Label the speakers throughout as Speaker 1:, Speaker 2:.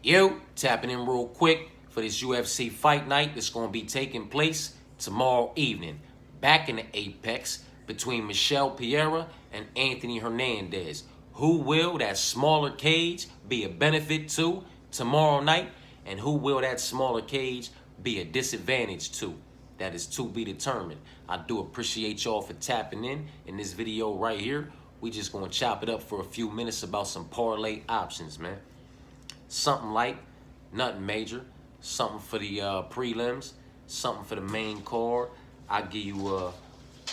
Speaker 1: Yo, tapping in real quick for this UFC fight night that's going to be taking place tomorrow evening. Back in the Apex between Michelle Pereira and Anthony Hernandez. Who will that smaller cage be a benefit to tomorrow night? And who will that smaller cage be a disadvantage to? That is to be determined. I do appreciate y'all for tapping in this video right here. We just going to chop it up for a few minutes about some parlay options, man. Something light, nothing major. Something for the prelims, something for the main card. I give you a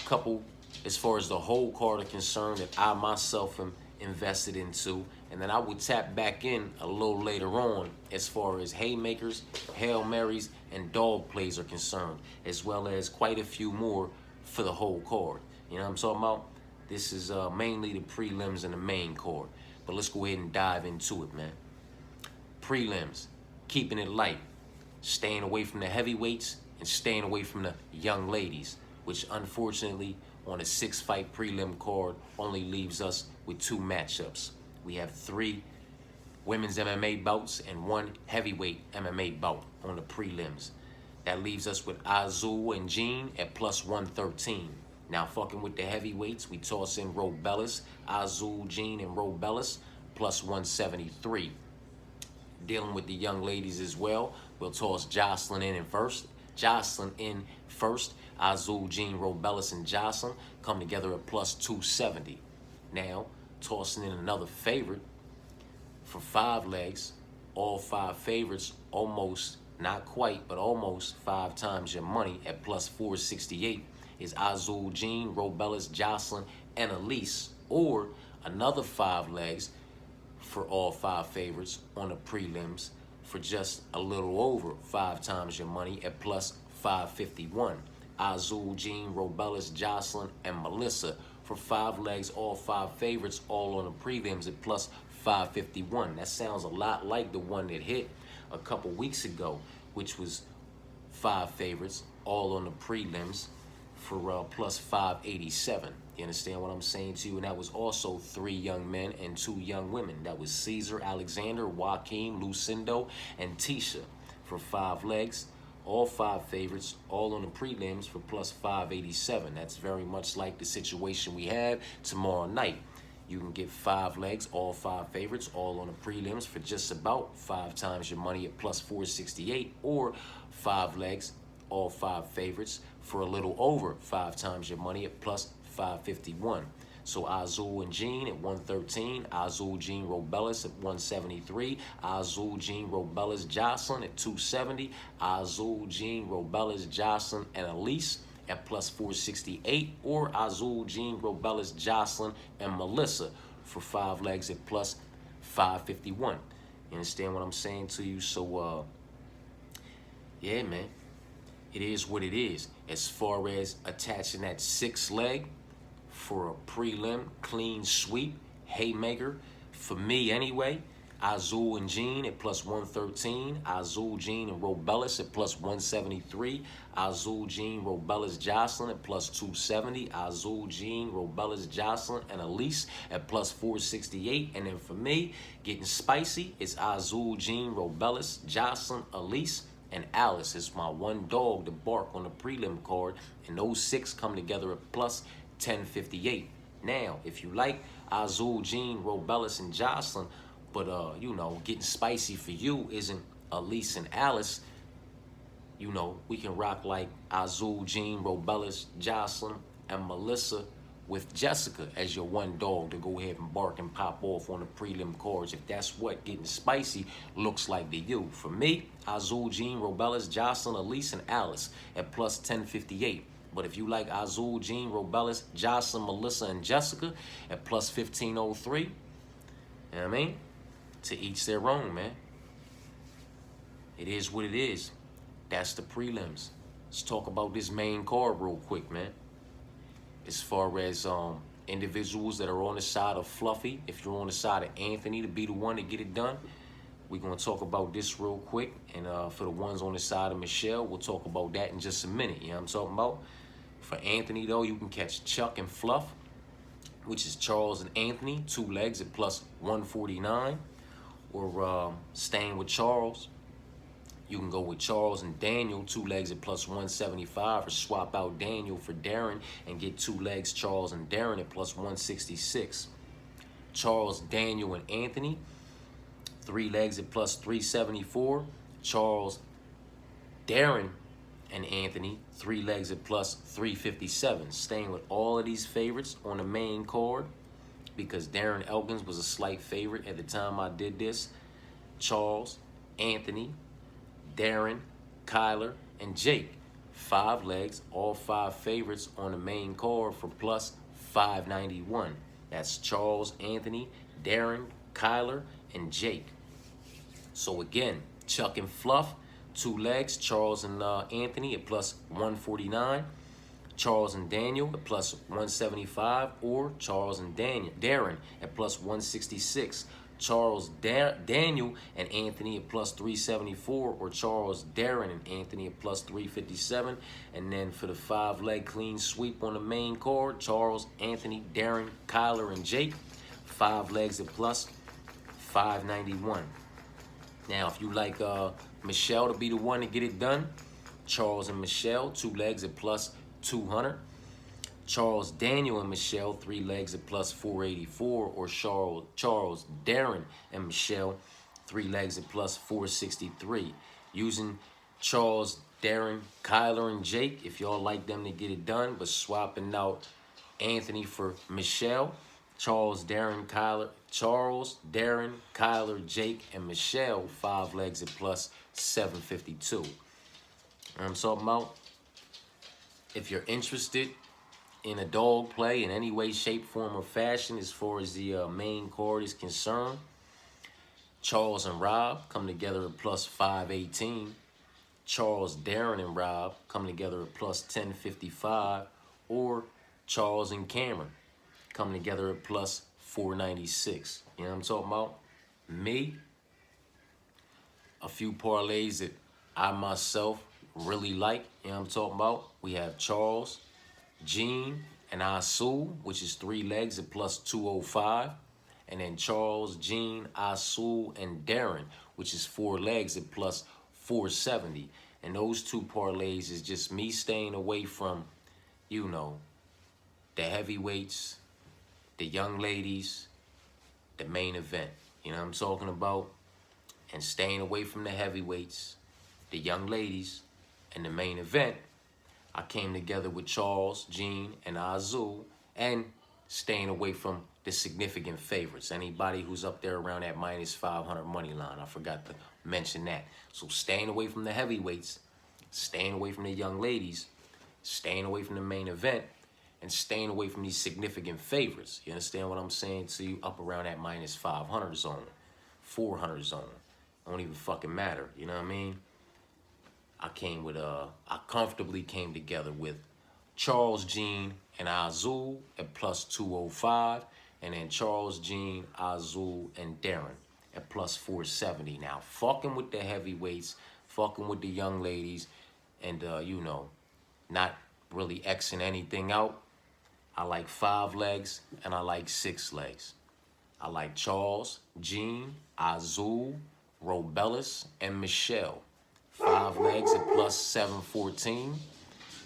Speaker 1: couple as far as the whole card are concerned that I myself am invested into. And then I will tap back in a little later on as far as haymakers, Hail Marys, and dog plays are concerned, as well as quite a few more for the whole card. You know what I'm talking about? This is mainly the prelims and the main card. But let's go ahead and dive into it, man. Prelims, keeping it light, staying away from the heavyweights and staying away from the young ladies, which unfortunately on a 6-fight prelim card only leaves us with 2 matchups. We have 3 women's MMA bouts and 1 heavyweight MMA bout on the prelims. That leaves us with Azul and Jean at plus 113. Now fucking with the heavyweights, we toss in Robellis, Azul, Jean, and Robellis plus 173. Dealing with the young ladies as well, we'll toss Jocelyn in first. Azul, Jean, Robellis, and Jocelyn come together at plus 270. Now, tossing in another favorite for 5 legs. All 5 favorites almost, not quite, but almost 5 times your money at plus 468 is Azul, Jean, Robellis, Jocelyn, and Elise. Or another 5 legs for all 5 favorites on the prelims for just a little over 5 times your money at plus 551. Azul, Jean, Robellis, Jocelyn, and Melissa for 5 legs, all 5 favorites, all on the prelims at plus 551. That sounds a lot like the one that hit a couple weeks ago, which was 5 favorites, all on the prelims for plus 587. You understand what I'm saying to you? And that was also 3 young men and 2 young women. That was Caesar, Alexander, Joaquin, Lucindo, and Tisha for 5 legs. All 5 favorites, all on the prelims for plus 587. That's very much like the situation we have tomorrow night. You can get 5 legs, all 5 favorites, all on the prelims for just about 5 times your money at plus 468, or 5 legs, all 5 favorites for a little over 5 times your money at plus 551. So Azul and Jean at 113, Azul, Jean, Robellis at 173, Azul, Jean, Robellis, Jocelyn at 270, Azul, Jean, Robellis, Jocelyn, and Elise at plus 468, or Azul, Jean, Robellis, Jocelyn, and Melissa for 5 legs at plus 551. You understand what I'm saying to you? So, yeah, man. It is what it is. As far as attaching that 6th leg for a prelim clean sweep haymaker, for me anyway, Azul and Jean at plus 113, Azul, Jean, and Robellis at plus 173, Azul, Jean, Robellis, Jocelyn at plus 270, Azul, Jean, Robellis, Jocelyn, and Elise at plus 468. And then for me, getting spicy, it's Azul, Jean, Robellis, Jocelyn, Elise, and Alice is my one dog to bark on the prelim card, and those 6 come together at plus 1058. Now, if you like Azul, Jean, Robellis, and Jocelyn, but you know, getting spicy for you isn't Elise and Alice, you know, we can rock like Azul, Jean, Robellis, Jocelyn, and Melissa with Jessica as your one dog to go ahead and bark and pop off on the prelim cards if that's what getting spicy looks like to you. For me, Azul, Jean, Robellis, Jocelyn, Elise, and Alice at plus 1058. But if you like Azul, Jean, Robellis, Jocelyn, Melissa, and Jessica at plus 1503, you know what I mean? To each their own, man. It is what it is. That's the prelims. Let's talk about this main card real quick, man. As far as individuals that are on the side of Fluffy, if you're on the side of Anthony to be the one to get it done, we're going to talk about this real quick. And for the ones on the side of Michelle, we'll talk about that in just a minute. You know what I'm talking about? For Anthony, though, you can catch Chuck and Fluff, which is Charles and Anthony, 2 legs at plus 149. or staying with Charles, you can go with Charles and Daniel, 2 legs at plus 175, or swap out Daniel for Darren and get 2 legs Charles and Darren at plus 166. Charles, Daniel, and Anthony, 3 legs at plus 374. Charles, Darren, and Anthony, 3 legs at plus 357. Staying with all of these favorites on the main card because Darren Elkins was a slight favorite at the time I did this. Charles, Anthony, Darren, Kyler, and Jake. 5 legs, all 5 favorites on the main card for plus 591. That's Charles, Anthony, Darren, Kyler, and Jake. So again, Chuck and Fluff, 2 legs, Charles and Anthony at plus 149. Charles and Daniel at plus 175, or Charles and Darren at plus 166. Charles, Daniel, and Anthony at plus 374, or Charles, Darren, and Anthony at plus 357. And then for the 5-leg clean sweep on the main card, Charles, Anthony, Darren, Kyler, and Jake, 5 legs at plus 591. Now, if you like Michelle to be the one to get it done, Charles and Michelle, 2 legs at plus 200. Charles, Daniel, and Michelle, 3 legs at plus 484, or Charles, Darren, and Michelle, 3 legs at plus 463. Using Charles, Darren, Kyler, and Jake, if y'all like them to get it done, but swapping out Anthony for Michelle, Charles, Darren, Kyler, Jake, and Michelle, 5 legs at plus 752. I'm talking about, if you're interested in a dog play in any way, shape, form, or fashion as far as the main card is concerned, Charles and Rob come together at plus 518. Charles, Darren, and Rob come together at plus 1055. Or Charles and Cameron come together at plus 496. You know what I'm talking about? Me, a few parlays that I myself really like, you know what I'm talking about? We have Charles, Gene, and Asul, which is 3 legs at plus 205. And then Charles, Gene, Asul, and Darren, which is 4 legs at plus 470. And those 2 parlays is just me staying away from, you know, the heavyweights, the young ladies, the main event. You know what I'm talking about? And staying away from the heavyweights, the young ladies, and the main event. I came together with Charles, Gene, and Azul, and staying away from the significant favorites. Anybody who's up there around that minus 500 money line, I forgot to mention that. So staying away from the heavyweights, staying away from the young ladies, staying away from the main event, and staying away from these significant favorites. You understand what I'm saying to you? Up around that minus 500 zone, 400 zone. Don't even fucking matter, you know what I mean? I comfortably came together with Charles, Gene, and Azul at plus 205, and then Charles, Gene, Azul, and Darren at plus 470. Now, fucking with the heavyweights, fucking with the young ladies, and, you know, not really Xing anything out. I like 5 legs, and I like 6 legs. I like Charles, Gene, Azul, Robellis, and Michelle. 5 legs at plus 714.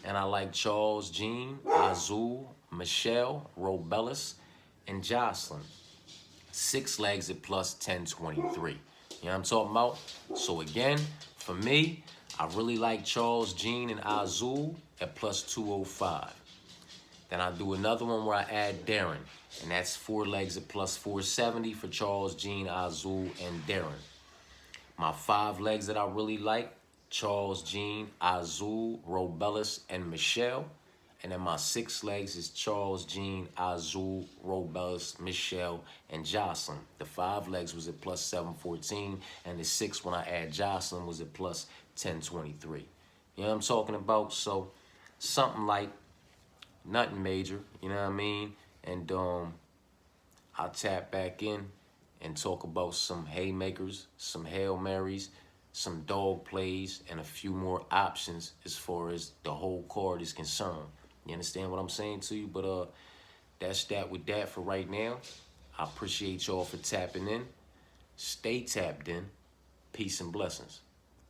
Speaker 1: And I like Charles, Gene, Azul, Michelle, Robellis, and Jocelyn. 6 legs at plus 1023. You know what I'm talking about? So again, for me, I really like Charles, Gene, and Azul at plus 205. Then I do another one where I add Darren. And that's 4 legs at plus 470 for Charles, Gene, Azul, and Darren. My 5 legs that I really like, Charles, Gene, Azul, Robellis, and Michelle. And then my 6 legs is Charles, Gene, Azul, Robellis, Michelle, and Jocelyn. The 5 legs was at plus 714, and the 6 when I add Jocelyn was at plus 1023. You know what I'm talking about? So something like nothing major, you know what I mean? And I'll tap back in and talk about some haymakers, some Hail Marys, some dog plays, and a few more options as far as the whole card is concerned. You understand what I'm saying to you? But that's that with that for right now. I appreciate y'all for tapping in. Stay tapped in. Peace and blessings.